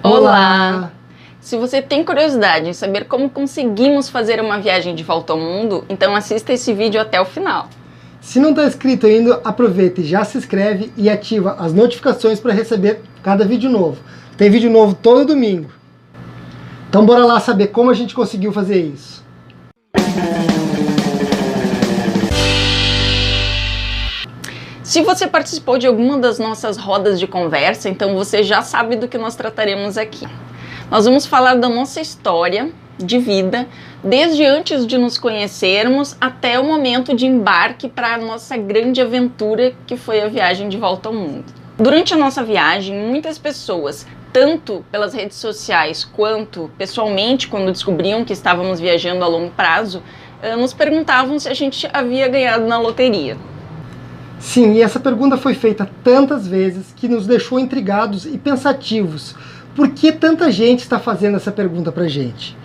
Olá! Se você tem curiosidade em saber como conseguimos fazer uma viagem de volta ao mundo, então assista esse vídeo até o final. Se não está inscrito ainda, aproveita e já se inscreve e ativa as notificações para receber cada vídeo novo. Tem vídeo novo todo domingo. Então bora lá saber como a gente conseguiu fazer isso. Se você participou de alguma das nossas rodas de conversa, então você já sabe do que nós trataremos aqui. Nós vamos falar da nossa história de vida, desde antes de nos conhecermos até o momento de embarque para a nossa grande aventura, que foi a viagem de volta ao mundo. Durante a nossa viagem, muitas pessoas, tanto pelas redes sociais quanto pessoalmente, quando descobriam que estávamos viajando a longo prazo, nos perguntavam se a gente havia ganhado na loteria. Sim, e essa pergunta foi feita tantas vezes que nos deixou intrigados e pensativos. Por que tanta gente está fazendo essa pergunta pra gente?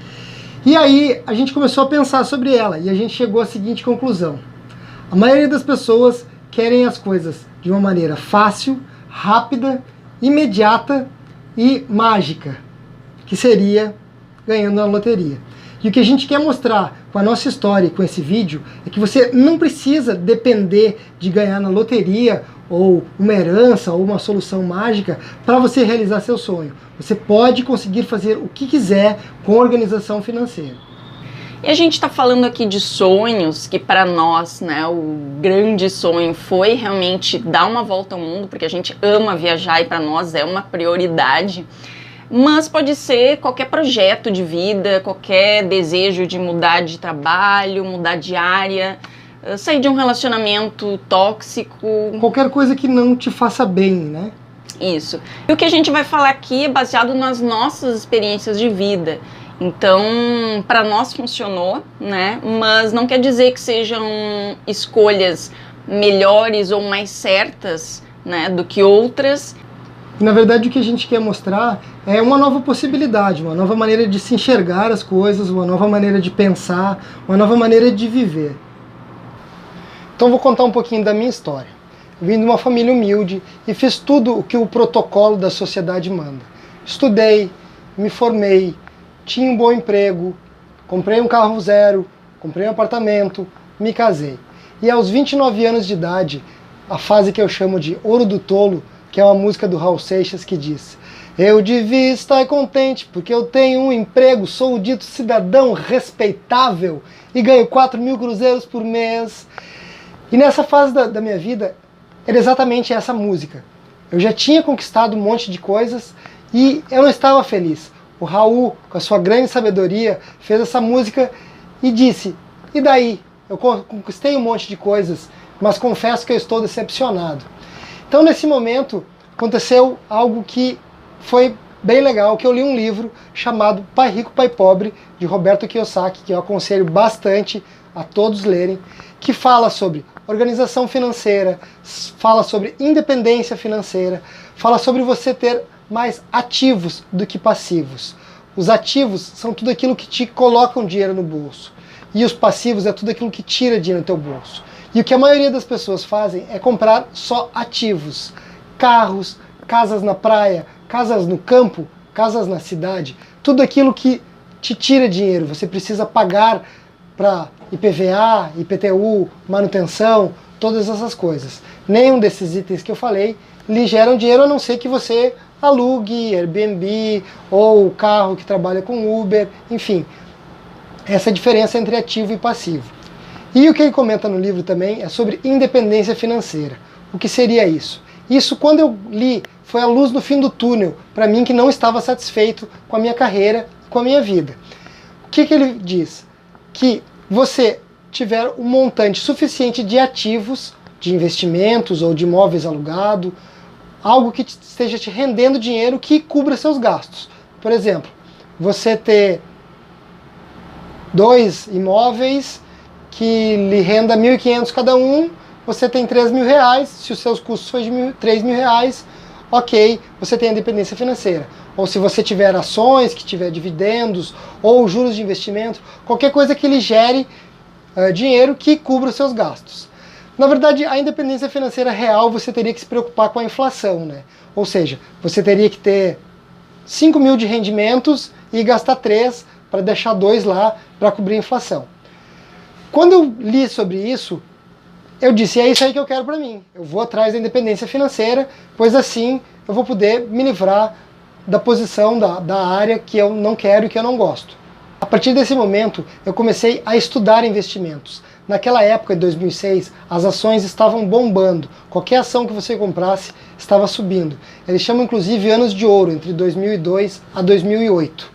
E aí a gente começou a pensar sobre ela e a gente chegou à seguinte conclusão. A maioria das pessoas querem as coisas de uma maneira fácil, rápida, imediata e mágica, que seria ganhando na loteria. E o que a gente quer mostrar com a nossa história e com esse vídeo é que você não precisa depender de ganhar na loteria ou uma herança ou uma solução mágica para você realizar seu sonho. Você pode conseguir fazer o que quiser com organização financeira. E a gente está falando aqui de sonhos que para nós, né, o grande sonho foi realmente dar uma volta ao mundo, porque a gente ama viajar e para nós é uma prioridade. Mas pode ser qualquer projeto de vida, qualquer desejo de mudar de trabalho, mudar de área, sair de um relacionamento tóxico. Qualquer coisa que não te faça bem, né? Isso. E o que a gente vai falar aqui é baseado nas nossas experiências de vida. Então, para nós funcionou, né? Mas não quer dizer que sejam escolhas melhores ou mais certas, né, do que outras. Na verdade, o que a gente quer mostrar é uma nova possibilidade, uma nova maneira de se enxergar as coisas, uma nova maneira de pensar, uma nova maneira de viver. Então vou contar um pouquinho da minha história. Eu vim de uma família humilde e fiz tudo o que o protocolo da sociedade manda. Estudei, me formei, tinha um bom emprego, comprei um carro zero, comprei um apartamento, me casei. E aos 29 anos de idade, a fase que eu chamo de ouro do tolo, que é uma música do Raul Seixas que diz: eu devia estar contente porque eu tenho um emprego, sou o dito cidadão respeitável e ganho 4.000 cruzeiros por mês. E nessa fase da minha vida, era exatamente essa música. Eu já tinha conquistado um monte de coisas e eu não estava feliz. O Raul, com a sua grande sabedoria, fez essa música e disse: e daí? Eu conquistei um monte de coisas, mas confesso que eu estou decepcionado. Então nesse momento aconteceu algo que foi bem legal, que eu li um livro chamado Pai Rico, Pai Pobre, de Roberto Kiyosaki, que eu aconselho bastante a todos lerem, que fala sobre organização financeira, fala sobre independência financeira, fala sobre você ter mais ativos do que passivos. Os ativos são tudo aquilo que te colocam dinheiro no bolso, e os passivos é tudo aquilo que tira dinheiro do teu bolso. E o que a maioria das pessoas fazem é comprar só ativos, carros, casas na praia, casas no campo, casas na cidade, tudo aquilo que te tira dinheiro. Você precisa pagar para IPVA, IPTU, manutenção, todas essas coisas. Nenhum desses itens que eu falei lhe geram dinheiro, a não ser que você alugue Airbnb ou o carro que trabalha com Uber, enfim. Essa é a diferença entre ativo e passivo. E o que ele comenta no livro também é sobre independência financeira. O que seria isso? Isso, quando eu li, foi a luz no fim do túnel, para mim que não estava satisfeito com a minha carreira, com a minha vida. O que ele diz? Que você tiver um montante suficiente de ativos, de investimentos ou de imóveis alugados, algo que esteja te rendendo dinheiro que cubra seus gastos. Por exemplo, você ter 2 imóveis que lhe renda 1.500 cada um, você tem 3.000 reais, se os seus custos forem de 3.000 reais, ok, você tem a independência financeira. Ou se você tiver ações, que tiver dividendos, ou juros de investimento, qualquer coisa que lhe gere dinheiro que cubra os seus gastos. Na verdade, a independência financeira real, você teria que se preocupar com a inflação, né? Ou seja, você teria que ter 5 mil de rendimentos e gastar 3 para deixar 2 lá para cobrir a inflação. Quando eu li sobre isso, eu disse, é isso aí que eu quero para mim. Eu vou atrás da independência financeira, pois assim eu vou poder me livrar da posição da área que eu não quero e que eu não gosto. A partir desse momento, eu comecei a estudar investimentos. Naquela época, de 2006, as ações estavam bombando. Qualquer ação que você comprasse estava subindo. Eles chamam inclusive anos de ouro, entre 2002 a 2008.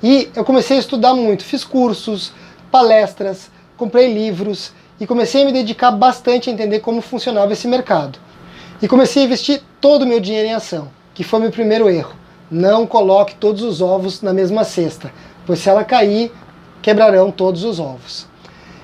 E eu comecei a estudar muito, fiz cursos, palestras, comprei livros e comecei a me dedicar bastante a entender como funcionava esse mercado. E comecei a investir todo o meu dinheiro em ação, que foi meu primeiro erro. Não coloque todos os ovos na mesma cesta, pois se ela cair, quebrarão todos os ovos.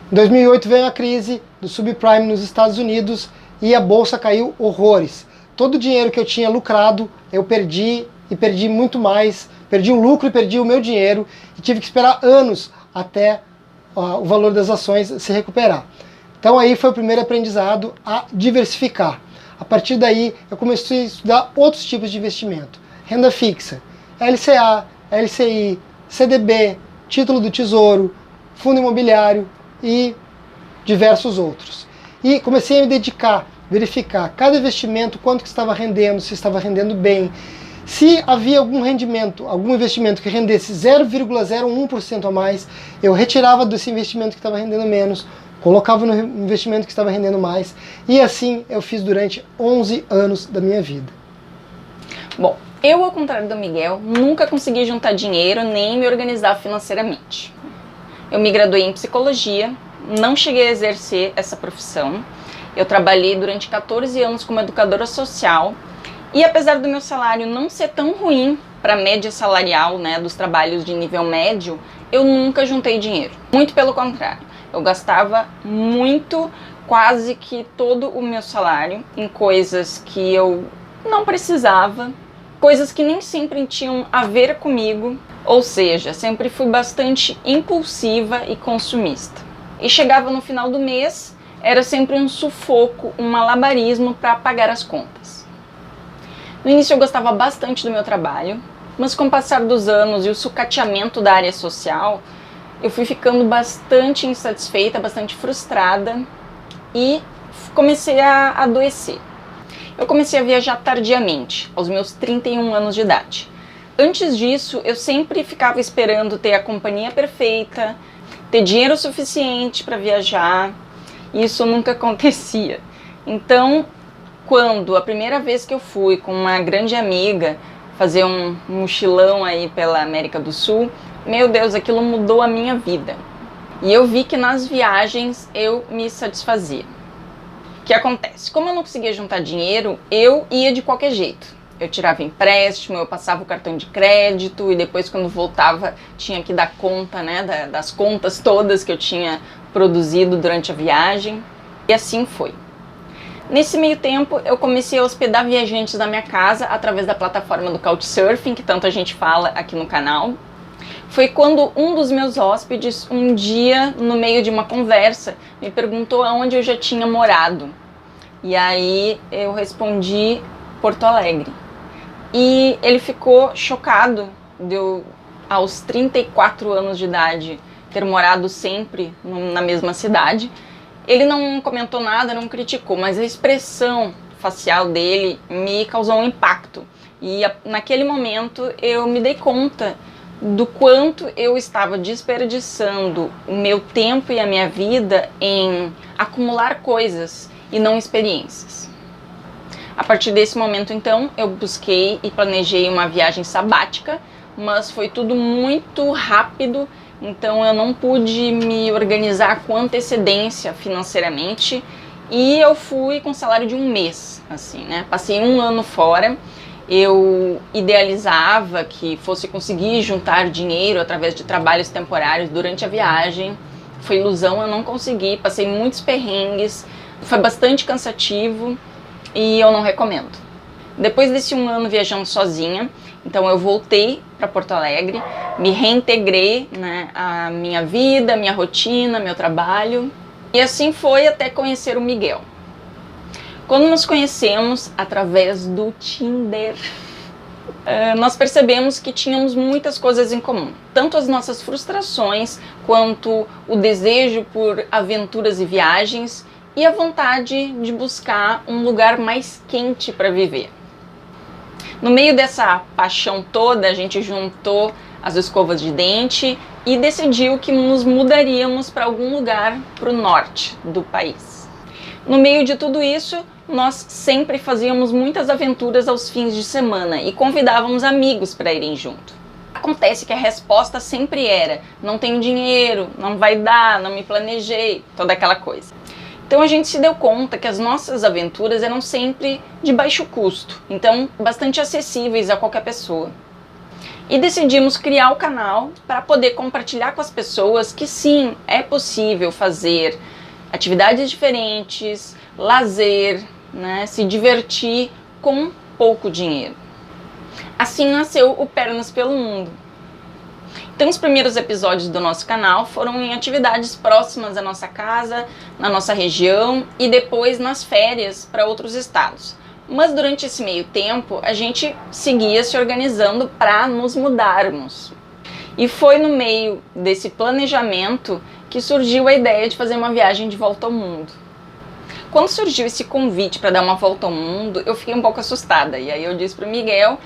Em 2008 veio a crise do subprime nos Estados Unidos e a bolsa caiu horrores. Todo o dinheiro que eu tinha lucrado, eu perdi e perdi muito mais. Perdi o lucro e perdi o meu dinheiro e tive que esperar anos até o valor das ações se recuperar. Então aí foi o primeiro aprendizado a diversificar. A partir daí eu comecei a estudar outros tipos de investimento. Renda fixa, LCA, LCI, CDB, título do Tesouro, fundo imobiliário e diversos outros. E comecei a me dedicar, verificar cada investimento, quanto que estava rendendo, se estava rendendo bem. Se havia algum rendimento, algum investimento que rendesse 0,01% a mais, eu retirava desse investimento que estava rendendo menos, colocava no investimento que estava rendendo mais, e assim eu fiz durante 11 anos da minha vida. Bom, eu, ao contrário do Miguel, nunca consegui juntar dinheiro nem me organizar financeiramente. Eu me graduei em psicologia, não cheguei a exercer essa profissão. Eu trabalhei durante 14 anos como educadora social e apesar do meu salário não ser tão ruim para a média salarial, né, dos trabalhos de nível médio, eu nunca juntei dinheiro. Muito pelo contrário, eu gastava muito, quase que todo o meu salário em coisas que eu não precisava, coisas que nem sempre tinham a ver comigo, ou seja, sempre fui bastante impulsiva e consumista. E chegava no final do mês, era sempre um sufoco, um malabarismo para pagar as contas. No início eu gostava bastante do meu trabalho, mas com o passar dos anos e o sucateamento da área social, eu fui ficando bastante insatisfeita, bastante frustrada e comecei a adoecer. Eu comecei a viajar tardiamente, aos meus 31 anos de idade. Antes disso, eu sempre ficava esperando ter a companhia perfeita, ter dinheiro suficiente para viajar, e isso nunca acontecia. Então, quando a primeira vez que eu fui com uma grande amiga fazer um mochilão aí pela América do Sul, meu Deus, aquilo mudou a minha vida. E eu vi que nas viagens eu me satisfazia. O que acontece? Como eu não conseguia juntar dinheiro, eu ia de qualquer jeito. Eu tirava empréstimo, eu passava o cartão de crédito e depois quando voltava tinha que dar conta, né, das contas todas que eu tinha produzido durante a viagem. E assim foi. Nesse meio tempo eu comecei a hospedar viajantes na minha casa através da plataforma do Couchsurfing, que tanto a gente fala aqui no canal. Foi quando um dos meus hóspedes, um dia, no meio de uma conversa, me perguntou aonde eu já tinha morado. E aí eu respondi Porto Alegre. E ele ficou chocado de eu, aos 34 anos de idade, ter morado sempre na mesma cidade. Ele não comentou nada, não criticou, mas a expressão facial dele me causou um impacto. E naquele momento eu me dei conta do quanto eu estava desperdiçando o meu tempo e a minha vida em acumular coisas e não experiências. A partir desse momento, então, eu busquei e planejei uma viagem sabática, mas foi tudo muito rápido, então eu não pude me organizar com antecedência financeiramente e eu fui com salário de um mês, assim, né? Passei um ano fora. Eu idealizava que fosse conseguir juntar dinheiro através de trabalhos temporários durante a viagem. Foi ilusão, eu não consegui, passei muitos perrengues, foi bastante cansativo e eu não recomendo. Depois desse um ano viajando sozinha, então eu voltei para Porto Alegre, me reintegrei, né, a minha vida, minha rotina, meu trabalho, e assim foi até conhecer o Miguel. Quando nos conhecemos através do Tinder, nós percebemos que tínhamos muitas coisas em comum, tanto as nossas frustrações, quanto o desejo por aventuras e viagens, e a vontade de buscar um lugar mais quente para viver. No meio dessa paixão toda, a gente juntou as escovas de dente e decidiu que nos mudaríamos para algum lugar para o norte do país. No meio de tudo isso, nós sempre fazíamos muitas aventuras aos fins de semana e convidávamos amigos para irem junto. Acontece que a resposta sempre era: não tenho dinheiro, não vai dar, não me planejei, toda aquela coisa. Então a gente se deu conta que as nossas aventuras eram sempre de baixo custo, então bastante acessíveis a qualquer pessoa. E decidimos criar o canal para poder compartilhar com as pessoas que sim, é possível fazer atividades diferentes, lazer, né, se divertir com pouco dinheiro. Assim nasceu o Pernas pelo Mundo. Então os primeiros episódios do nosso canal foram em atividades próximas à nossa casa, na nossa região e depois nas férias para outros estados. Mas durante esse meio tempo a gente seguia se organizando para nos mudarmos. E foi no meio desse planejamento que surgiu a ideia de fazer uma viagem de volta ao mundo. Quando surgiu esse convite para dar uma volta ao mundo, eu fiquei um pouco assustada. E aí eu disse para o Miguel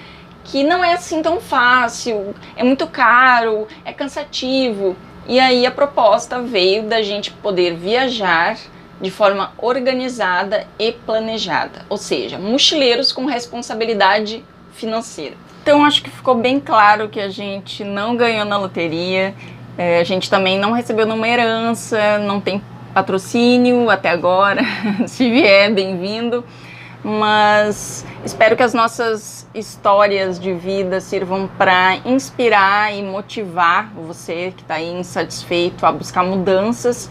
que não é assim tão fácil, é muito caro, é cansativo. E aí a proposta veio da gente poder viajar de forma organizada e planejada, ou seja, mochileiros com responsabilidade financeira. Então acho que ficou bem claro que a gente não ganhou na loteria, a gente também não recebeu nenhuma herança, não tem patrocínio até agora, se vier, bem-vindo. Mas espero que as nossas histórias de vida sirvam para inspirar e motivar você que está aí insatisfeito a buscar mudanças.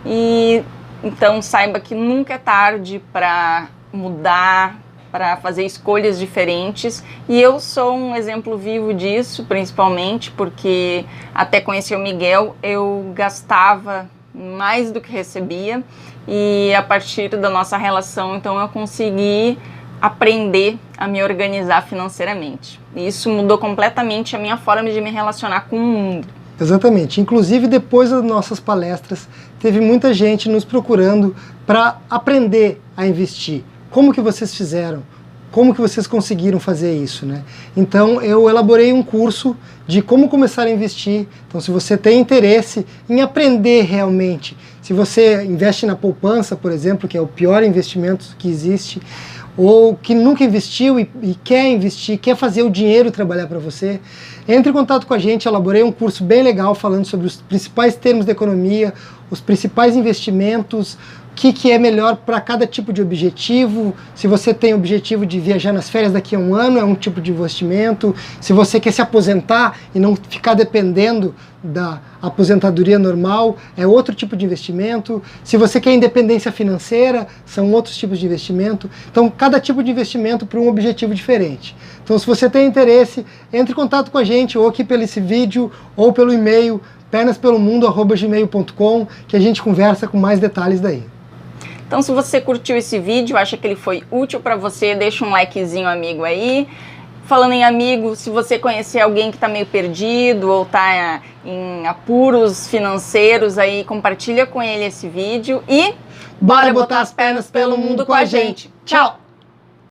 E então saiba que nunca é tarde para mudar, para fazer escolhas diferentes. E eu sou um exemplo vivo disso, principalmente porque até conhecer o Miguel eu gastava mais do que recebia, e a partir da nossa relação, então, eu consegui aprender a me organizar financeiramente. E isso mudou completamente a minha forma de me relacionar com o mundo. Exatamente. Inclusive, depois das nossas palestras, teve muita gente nos procurando para aprender a investir. Como que vocês fizeram? Como que vocês conseguiram fazer isso, né? Então eu elaborei um curso de como começar a investir. Então se você tem interesse em aprender realmente, se você investe na poupança, por exemplo, que é o pior investimento que existe, ou que nunca investiu e quer investir, quer fazer o dinheiro trabalhar para você, entre em contato com a gente. Elaborei um curso bem legal falando sobre os principais termos da economia, os principais investimentos, o que é melhor para cada tipo de objetivo. Se você tem o objetivo de viajar nas férias daqui a um ano, é um tipo de investimento. Se você quer se aposentar e não ficar dependendo da aposentadoria normal, é outro tipo de investimento. Se você quer independência financeira, são outros tipos de investimento. Então, cada tipo de investimento para um objetivo diferente. Então, se você tem interesse, entre em contato com a gente, ou aqui pelo esse vídeo, ou pelo e-mail, pernaspelomundo@gmail.com, que a gente conversa com mais detalhes daí. Então, se você curtiu esse vídeo, acha que ele foi útil para você, deixa um likezinho amigo aí. Falando em amigo, se você conhecer alguém que está meio perdido ou está em apuros financeiros, aí compartilha com ele esse vídeo e bora botar as pernas pelo mundo com a gente. Tchau!